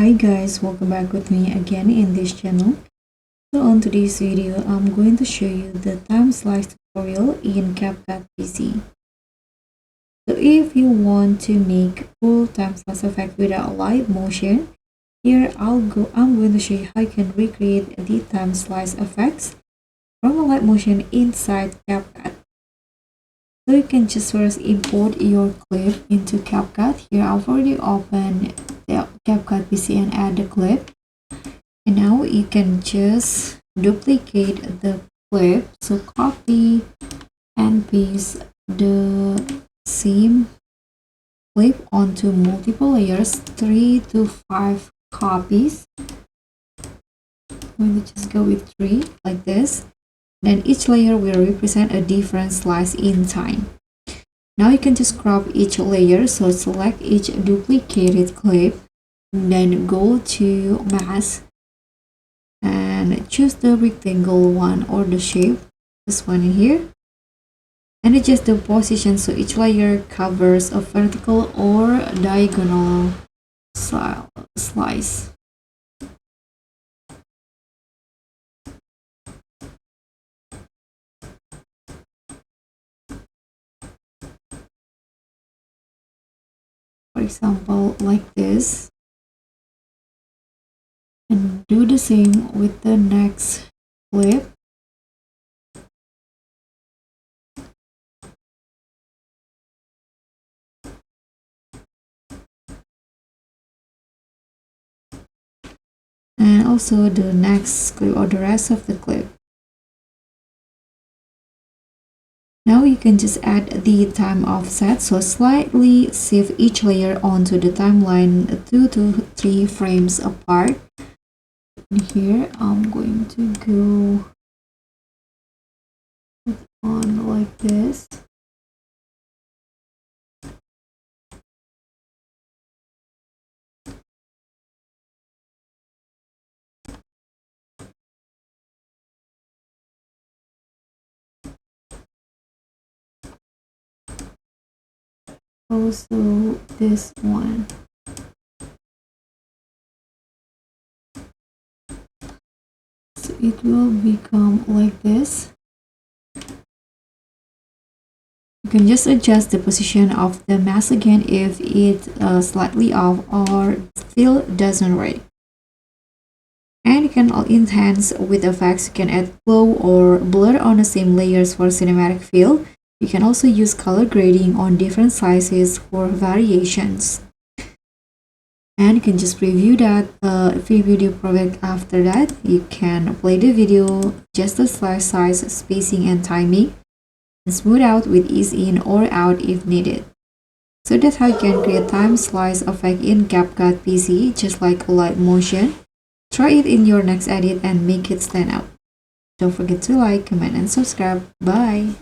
Hi guys, welcome back with me again in this channel. So on today's video, I'm going to show you the time slice tutorial in CapCut PC. So if you want to make full time slice effect without live motion, here I'm going to show you how you can recreate the time slice effects from a live motion inside CapCut. So you can just first import your clip into CapCut. Here I've already opened the CapCut PC and add the clip. And now you can just duplicate the clip. So copy and paste the same clip onto multiple layers, 3 to 5 copies. I'm going to just go with 3 like this. Then each layer will represent a different slice in time. Now you can just crop each layer, so select each duplicated clip, then go to mask and choose the rectangle one or the shape, this one in here, and adjust the position so each layer covers a vertical or diagonal slice. For example, like this, and do the same with the next clip. And also the next clip or the rest of the clip. Now you can just add the time offset, so slightly shift each layer onto the timeline 2 to 3 frames apart. And here I'm going to go on like this. Also this one. So it will become like this. You can just adjust the position of the mask again if it's slightly off or still doesn't work. And you can enhance with effects. You can add glow or blur on the same layers for cinematic feel. You can also use color grading on different sizes for variations. And you can just preview the project. After that, you can play the video, adjust the slice size, spacing, and timing, and smooth out with ease in or out if needed. So that's how you can create time slice effect in CapCut PC, just like a live motion. Try it in your next edit and make it stand out. Don't forget to like, comment, and subscribe. Bye!